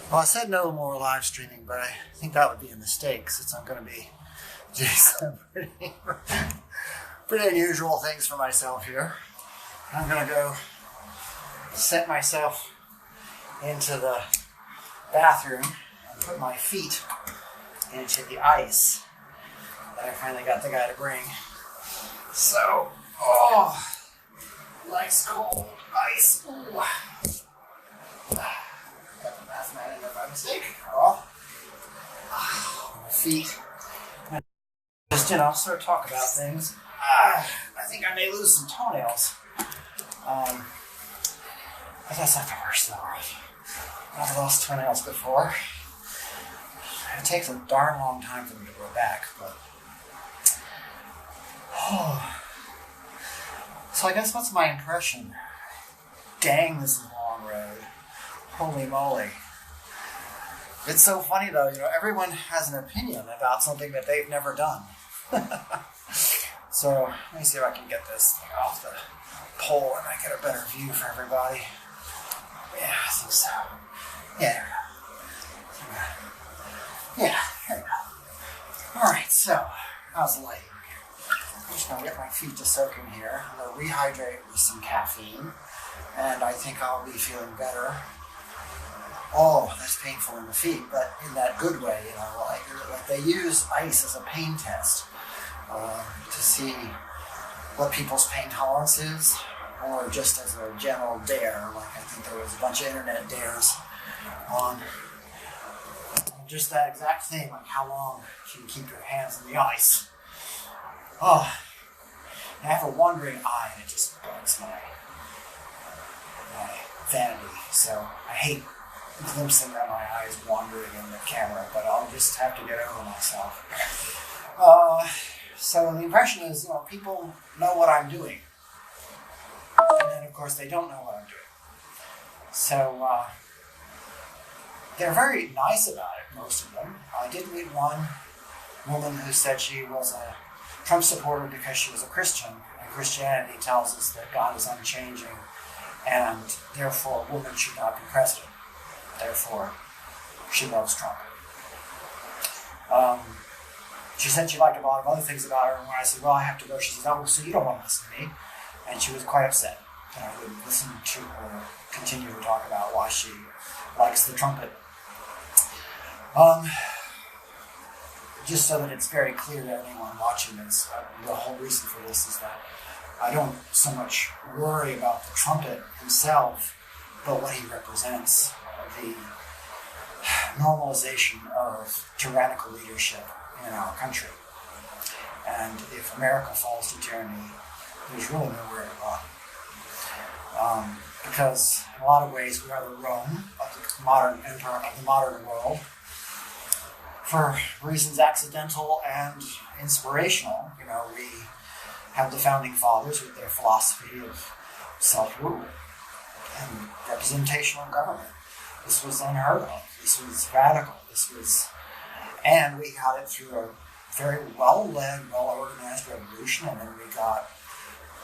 Well, I said no more live streaming, but I think that would be a mistake since I'm going to be doing some pretty unusual things for myself here. I'm going to go set myself into the bathroom and put my feet into the ice that I finally got the guy to bring. So, nice cold ice. Ooh. Got the bath mat in there by mistake. My feet. Just, sort of talk about things. I think I may lose some toenails. But that's not the worst though. I've lost toenails before. It takes a darn long time for them to grow back, but so I guess what's my impression? Dang, this is a long road. Holy moly. It's so funny though, everyone has an opinion about something that they've never done. So, let me see if I can get this thing off the pole and I get a better view for everybody. Yeah, I think so. Yeah, there we go. Alright, so, how's the light? I'm just going to get my feet to soak in here. I'm going to rehydrate with some caffeine, and I think I'll be feeling better. Oh, that's painful in the feet, but in that good way, like they use ice as a pain test to see what people's pain tolerance is, or just as a general dare. Like I think there was a bunch of internet dares on just that exact thing, like how long can you keep your hands in the ice? Oh, I have a wandering eye, and it just bugs my vanity. So I hate glimpsing at my eyes wandering in the camera, but I'll just have to get over myself. So the impression is, people know what I'm doing, and then of course they don't know what I'm doing. So they're very nice about it, most of them. I did meet one woman who said she was a Trump supporter because she was a Christian, and Christianity tells us that God is unchanging, and therefore a woman should not be president. Therefore, she loves Trump. She said she liked a lot of other things about her, and when I said, well, I have to go, she said, oh, so you don't want to listen to me? And she was quite upset that I would listen to her continue to talk about why she likes the trumpet. Just so that it's very clear to anyone watching this, the whole reason for this is that I don't so much worry about the trumpet himself, but what he represents, the normalization of tyrannical leadership in our country. And if America falls to tyranny, there's really nowhere to run. Because in a lot of ways we are the Rome of the modern empire, of the modern world, for reasons accidental and inspirational. We have the founding fathers with their philosophy of self-rule and representational government. This was unheard of. This was radical. And we got it through a very well-led, well-organized revolution, and then we got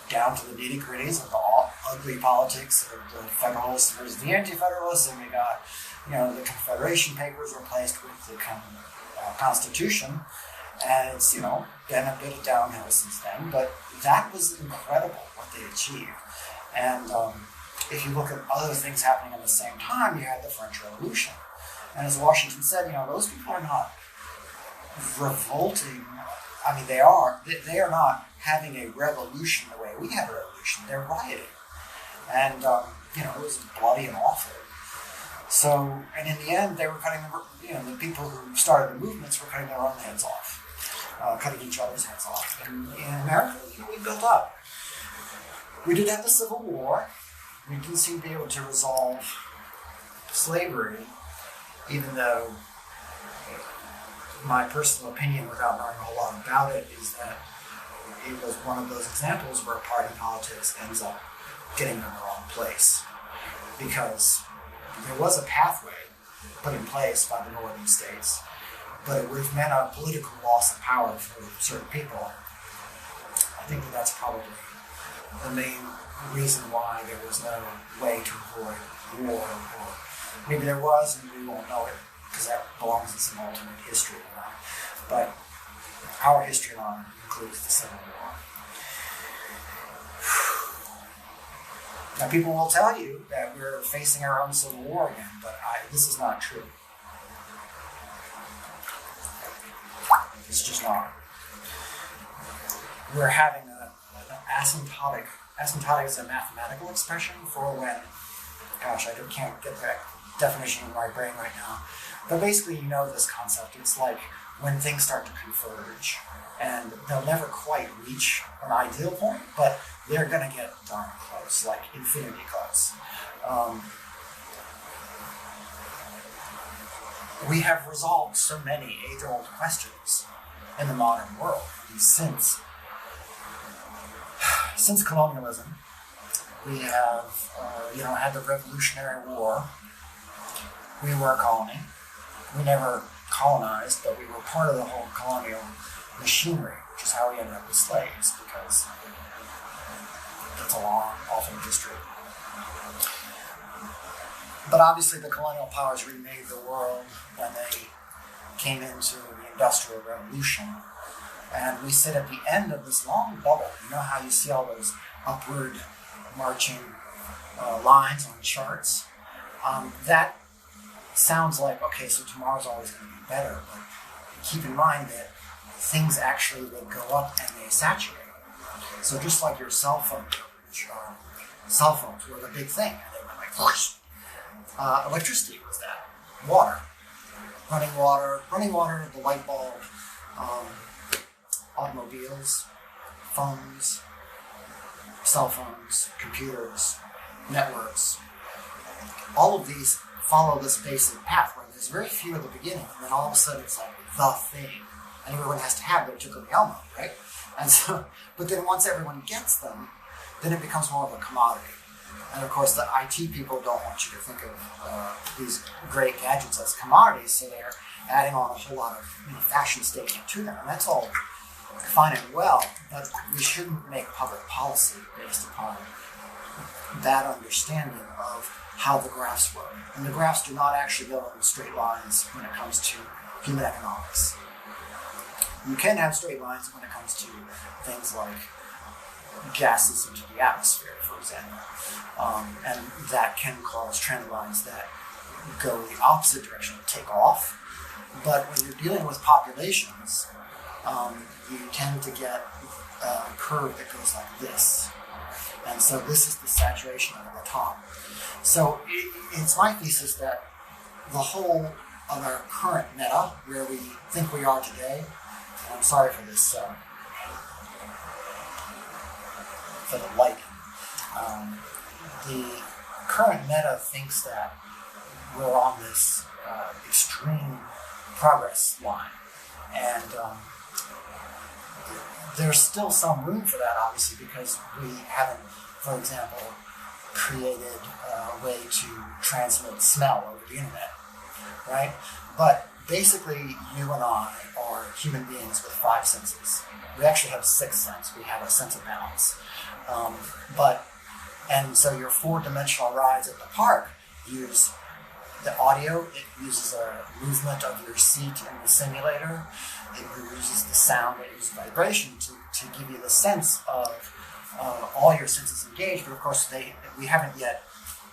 down to the nitty-gritties of the ugly politics of the Federalists versus the Anti-Federalists, and we got, the Confederation Papers replaced with the Constitution, and it's, been a bit of downhill since then, but that was incredible what they achieved. And if you look at other things happening at the same time, you had the French Revolution. And as Washington said, those people are not revolting. I mean, they are not having a revolution the way we have a revolution. They're rioting. And, it was bloody and awful. So, and in the end, they were cutting the people who started the movements were cutting their own heads off, cutting each other's heads off. And in America, we built up. We did have the Civil War. We didn't seem to be able to resolve slavery, even though my personal opinion, without knowing a whole lot about it, is that it was one of those examples where party politics ends up getting in the wrong place. Because there was a pathway put in place by the northern states, but it would have meant a political loss of power for certain people. I think that's probably the main reason why there was no way to avoid war or Maybe there was, and we won't know it because that belongs in some alternate history line. But our history line includes the Civil War. Now, people will tell you that we're facing our own Civil War again, but this is not true. It's just not. We're having an asymptotic is a mathematical expression for when, gosh, I can't get that definition in my brain right now. But basically, you know this concept. It's like when things start to converge, and they'll never quite reach an ideal point, but they're going to get darn close, like infinity close. We have resolved so many age-old questions in the modern world. And since colonialism, we have had the Revolutionary War. We were a colony. We never colonized, but we were part of the whole colonial machinery, which is how we ended up with slaves, because it's a long, awful history. But obviously the colonial powers remade the world when they came into the Industrial Revolution. And we sit at the end of this long bubble. You know how you see all those upward marching lines on charts? That sounds like, okay, so tomorrow's always going to be better. But keep in mind that things actually will go up and they saturate. So just like your cell phone coverage, cell phones were the big thing. And they went like, whoosh. Electricity was that. Water, the light bulb, automobiles, phones, cell phones, computers, networks. All of these follow this basic path where there's very few at the beginning, and then all of a sudden it's like the thing, and everyone has to have their Tucumyelmo, right? And so, but then once everyone gets them, then it becomes more of a commodity. And of course, the IT people don't want you to think of these great gadgets as commodities, so they're adding on a whole lot of fashion statement to them, and that's all fine and well. But we shouldn't make public policy based upon that understanding of how the graphs work. And the graphs do not actually go in straight lines when it comes to human economics. You can have straight lines when it comes to things like gases into the atmosphere, for example. And that can cause trend lines that go the opposite direction, take off. But when you're dealing with populations, you tend to get a curve that goes like this. And so this is the saturation at the top. So it's my thesis that the whole of our current meta, where we think we are today, and I'm sorry for this, for the lighting. The current meta thinks that we're on this extreme progress line. And there's still some room for that, obviously, because we haven't, for example, created a way to transmit smell over the internet, right? But basically, you and I are human beings with 5 senses. We actually have 6 senses. We have a sense of balance. And so your 4-dimensional rides at the park use the audio. It uses a movement of your seat in the simulator. It uses the sound. It uses vibration to give you the sense of all your senses engaged. But of course, we haven't yet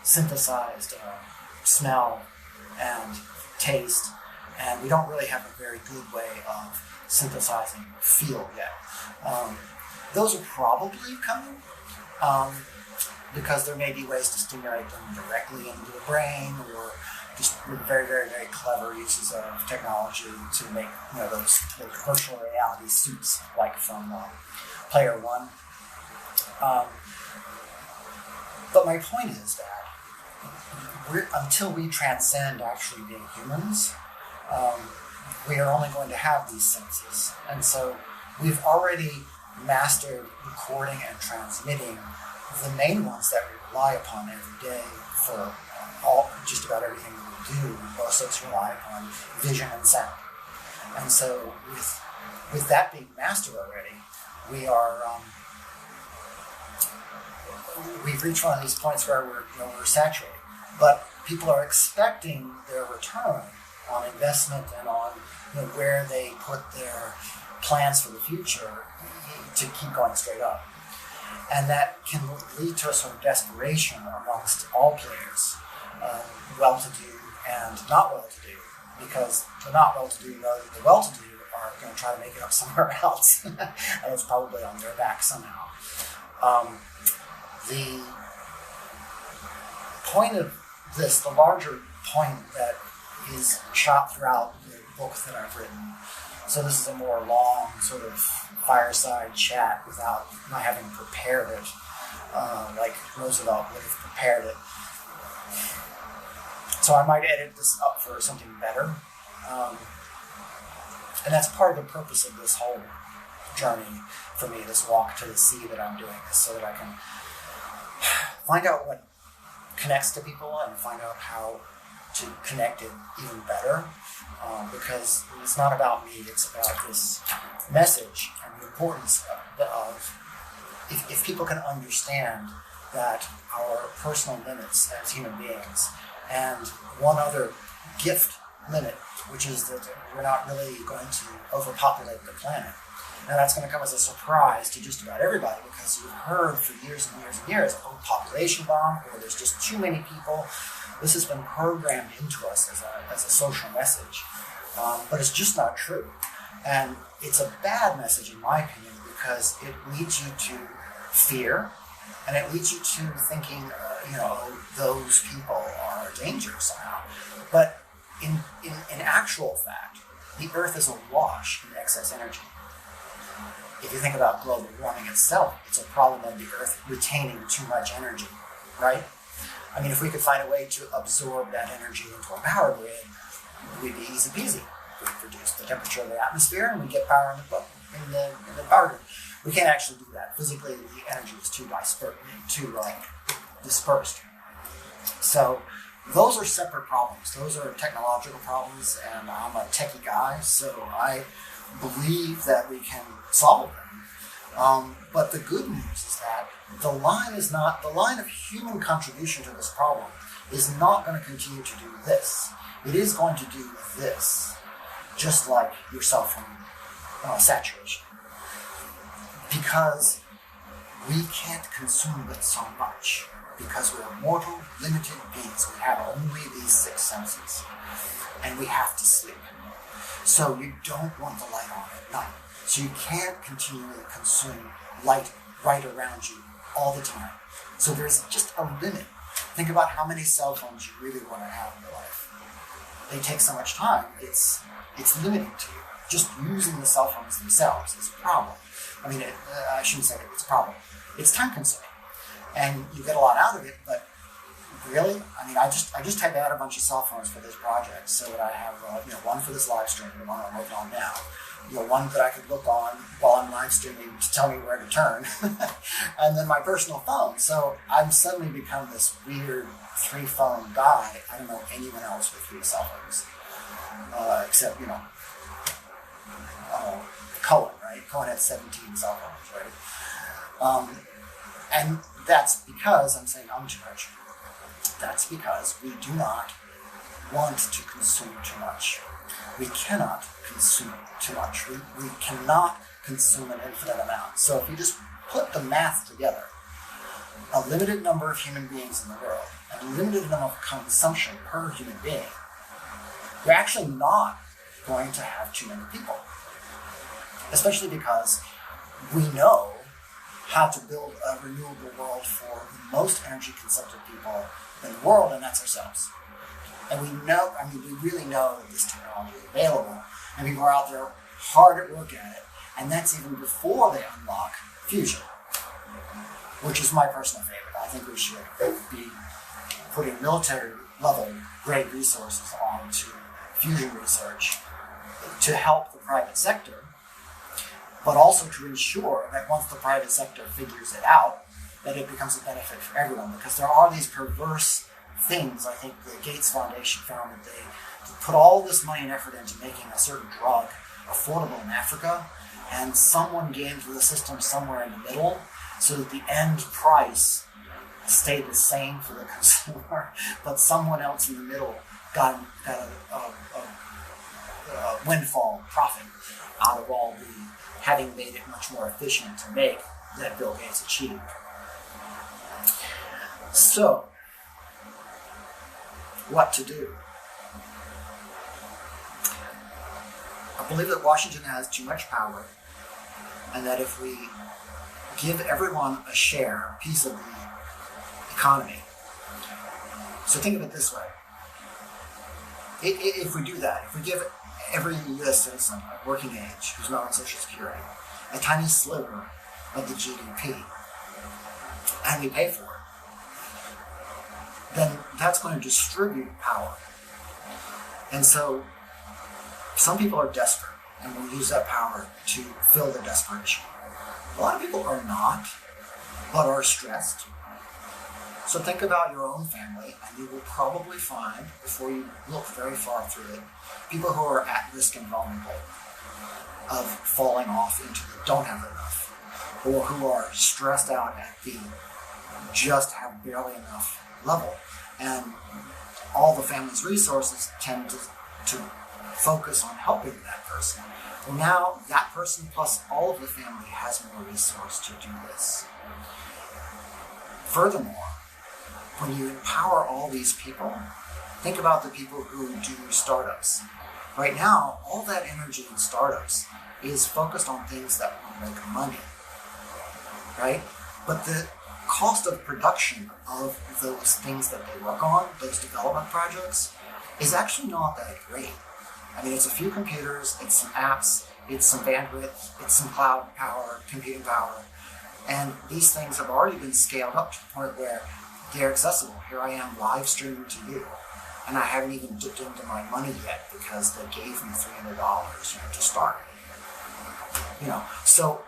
synthesized smell and taste, and we don't really have a very good way of synthesizing feel yet. Those are probably coming. Because there may be ways to stimulate them directly into the brain, or just very, very, very clever uses of technology to make those virtual reality suits, like from Player One. But my point is that until we transcend actually being humans, we are only going to have these senses, and so we've already mastered recording and transmitting the main ones that we rely upon every day for just about everything we do. Most of us rely upon vision and sound. And so with that being mastered already, we've reached one of these points where we're saturated. But people are expecting their return on investment and on where they put their plans for the future to keep going straight up. And that can lead to a sort of desperation amongst all players, well-to-do and not well-to-do, because the not well-to-do know that the well-to-do are going to try to make it up somewhere else, and it's probably on their back somehow. The point of this, the larger point that is shot throughout the book that I've written, so this is a more long sort of fireside chat without my having prepared it, like Roosevelt would have prepared it. So I might edit this up for something better. And that's part of the purpose of this whole journey for me, this walk to the sea that I'm doing, is so that I can find out what connects to people and find out how to connect it even better. Because it's not about me, it's about this message and the importance of if people can understand that our personal limits as human beings, and one other gift limit, which is that we're not really going to overpopulate the planet. Now that's going to come as a surprise to just about everybody, because you've heard for years and years and years, oh, population bomb, or there's just too many people. This has been programmed into us as a social message, but it's just not true. And it's a bad message, in my opinion, because it leads you to fear, and it leads you to thinking, those people are a danger somehow. But in actual fact, the Earth is awash in excess energy. If you think about global warming itself, it's a problem of the Earth retaining too much energy, right? I mean, if we could find a way to absorb that energy into a power grid, we'd be easy peasy. We'd reduce the temperature of the atmosphere and we'd get power in the power grid. We can't actually do that. Physically, the energy is too dispersed. So those are separate problems. Those are technological problems, and I'm a techie guy, so I believe that we can solve them. But the good news is that the line of human contribution to this problem is not going to continue to do this. It is going to do this, just like your cell phone saturation. Because we can't consume it so much. Because we're mortal, limited beings. We have only these 6 senses. And we have to sleep. So you don't want the light on at night. So you can't continually consume light right around you all the time. So there's just a limit. Think about how many cell phones you really want to have in your life. They take so much time. It's limiting to you. Just using the cell phones themselves is a problem. I mean, I shouldn't say that it's a problem. It's time consuming. And you get a lot out of it, but really, I mean, I just had to add a bunch of cell phones for this project, so that I have one for this live stream, the one I'm working on now, one that I could look on while I'm live streaming to tell me where to turn, and then my personal phone. So I've suddenly become this weird 3-phone guy. I don't know anyone else with 3 cell phones, except Cohen, right? Cohen had 17 cell phones, right? And that's because, I'm saying I'm George, that's because we do not want to consume too much. We cannot consume too much. We cannot consume an infinite amount. So if you just put the math together, a limited number of human beings in the world, and a limited amount of consumption per human being, you're actually not going to have too many people. Especially because we know how to build a renewable world for the most energy-consumptive people in the world, and that's ourselves. And we really know that this technology is available, and people are out there hard at work at it, and that's even before they unlock fusion, which is my personal favorite. I think we should be putting military-level grade resources onto fusion research to help the private sector, but also to ensure that once the private sector figures it out, that it becomes a benefit for everyone. Because there are these perverse things. I think the Gates Foundation found that they put all this money and effort into making a certain drug affordable in Africa, and someone gained the system somewhere in the middle, so that the end price stayed the same for the consumer, but someone else in the middle got a windfall profit out of all the having made it much more efficient to make that Bill Gates achieved. So, what to do? I believe that Washington has too much power, and that if we give everyone a share, a piece of the economy. So think of it this way. If we do that, if we give every U.S. citizen of working age who's not on Social Security a tiny sliver of the GDP, and we pay for it, then that's going to distribute power. And so some people are desperate and will use that power to fill their desperation. A lot of people are not, but are stressed. So think about your own family, and you will probably find, before you look very far through it, people who are at risk and vulnerable of falling off into the don't have enough, or who are stressed out at the just have barely enough level. And all the family's resources tend to focus on helping that person. Well, now that person plus all of the family has more resource to do this. Furthermore, when you empower all these people, think about the people who do startups. Right now, all that energy in startups is focused on things that will make money, right? But the cost of production of those things that they work on, those development projects, is actually not that great. I mean, it's a few computers, it's some apps, it's some bandwidth, it's some cloud power, computing power, and these things have already been scaled up to the point where they're accessible. Here I am live streaming to you, and I haven't even dipped into my money yet because they gave me $300 to start. So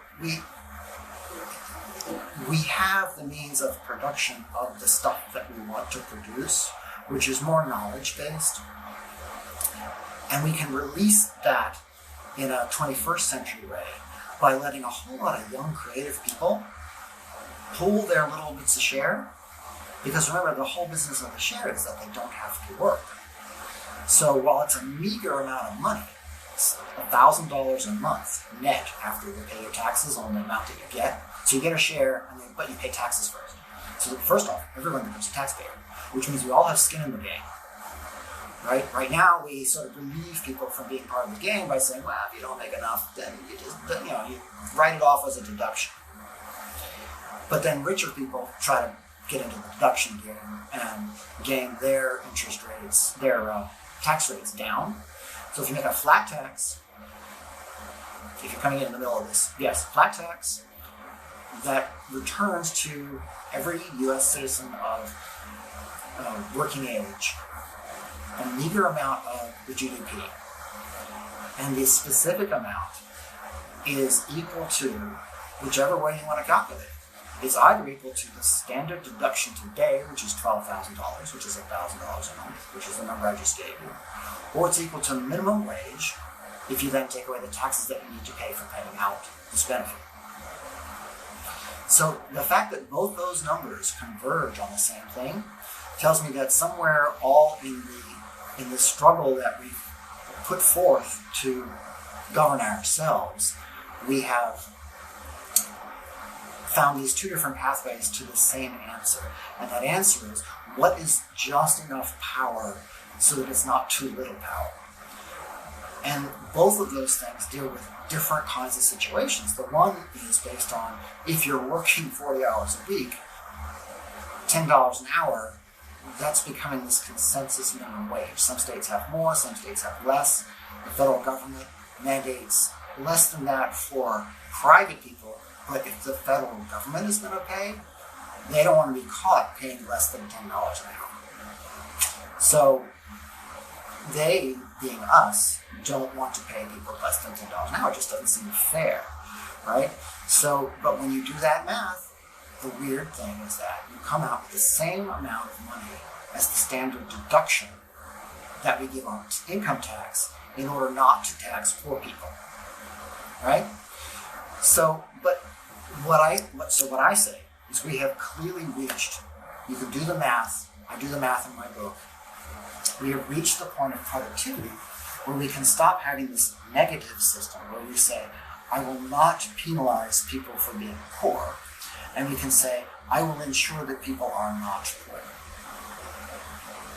we have the means of production of the stuff that we want to produce, which is more knowledge-based. And we can release that in a 21st century way by letting a whole lot of young creative people pull their little bits of share. Because remember, the whole business of the share is that they don't have to work. So while it's a meager amount of money, it's $1,000 a month net after you pay your taxes on the amount that you get. So you get a share, but you pay taxes first. So first off, everyone becomes a taxpayer, which means we all have skin in the game. Right now, we sort of relieve people from being part of the game by saying, well, if you don't make enough, then you write it off as a deduction. But then richer people try to get into the deduction game and gain their interest rates, their tax rates down. So if you make a flat tax, if you're coming in the middle of this, yes, flat tax that returns to every U.S. citizen of working age a meager amount of the GDP. And the specific amount is equal to, whichever way you want to calculate it, is either equal to the standard deduction today, which is $12,000, which is $1,000 a month, which is the number I just gave you, or it's equal to minimum wage if you then take away the taxes that you need to pay for paying out this benefit. So the fact that both those numbers converge on the same thing tells me that somewhere all in the struggle that we've put forth to govern ourselves, we have found these two different pathways to the same answer. And that answer is, what is just enough power so that it's not too little power? And both of those things deal with different kinds of situations. The one is based on, if you're working 40 hours a week, $10 an hour, that's becoming this consensus minimum wage. Some states have more, some states have less. The federal government mandates less than that for private people, but if the federal government is going to pay, they don't want to be caught paying less than $10 an hour. So they, being us, don't want to pay people less than $10 an hour. It just doesn't seem fair, right? So, but when you do that math, the weird thing is that you come out with the same amount of money as the standard deduction that we give on income tax in order not to tax poor people, right? So, what I say is we have clearly reached you can do the math. I do the math in my book. We have reached the point of productivity where we can stop having this negative system where we say, I will not penalize people for being poor. And we can say, I will ensure that people are not poor.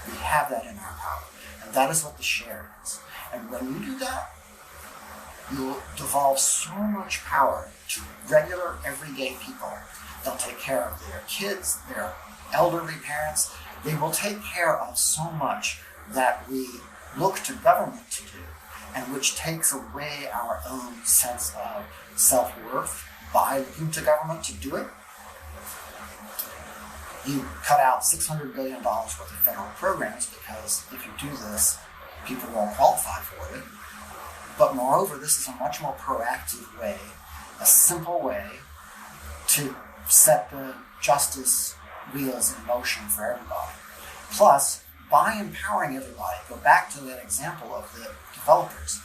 We have that in our power. And that is what the share is. And when you do that, you will devolve so much power to regular, everyday people. They'll take care of their kids, their elderly parents. They will take care of so much that we look to government to do, and which takes away our own sense of self-worth by looking to government to do it. You cut out $600 billion worth of federal programs because if you do this, people won't qualify for it. But moreover, this is a much more proactive way, a simple way to set the justice wheels in motion for everybody. Plus, by empowering everybody, go back to that example of the developers.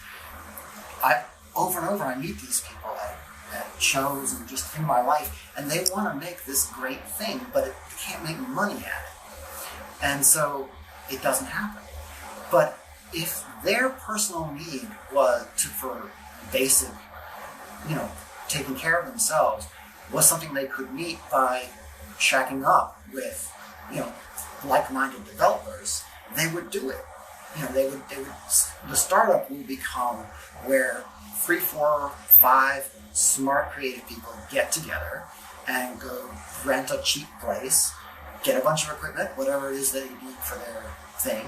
Over and over, I meet these people at shows and just in my life, and they want to make this great thing, but they can't make money at it. And so it doesn't happen. But if their personal need was for basic, taking care of themselves, was something they could meet by shacking up with, like-minded developers, they would do it. The startup will become where 3, 4, 5 smart, creative people get together and go rent a cheap place, get a bunch of equipment, whatever it is they need for their thing,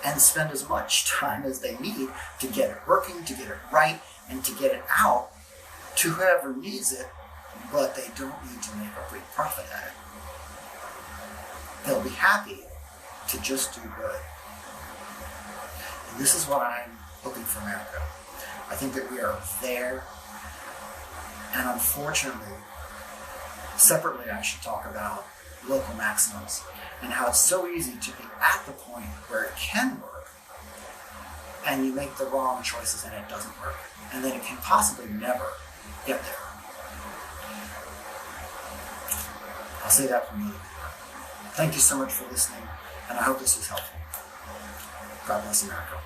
and spend as much time as they need to get it working, to get it right, and to get it out to whoever needs it, but they don't need to make a big profit at it. They'll be happy to just do good. And this is what I'm looking for America. I think that we are there, and unfortunately, separately I should talk about local maximums and how it's so easy to be at the point where it can work, and you make the wrong choices and it doesn't work, and then it can possibly never get there. I'll say that for me. Thank you so much for listening, and I hope this was helpful. God bless America.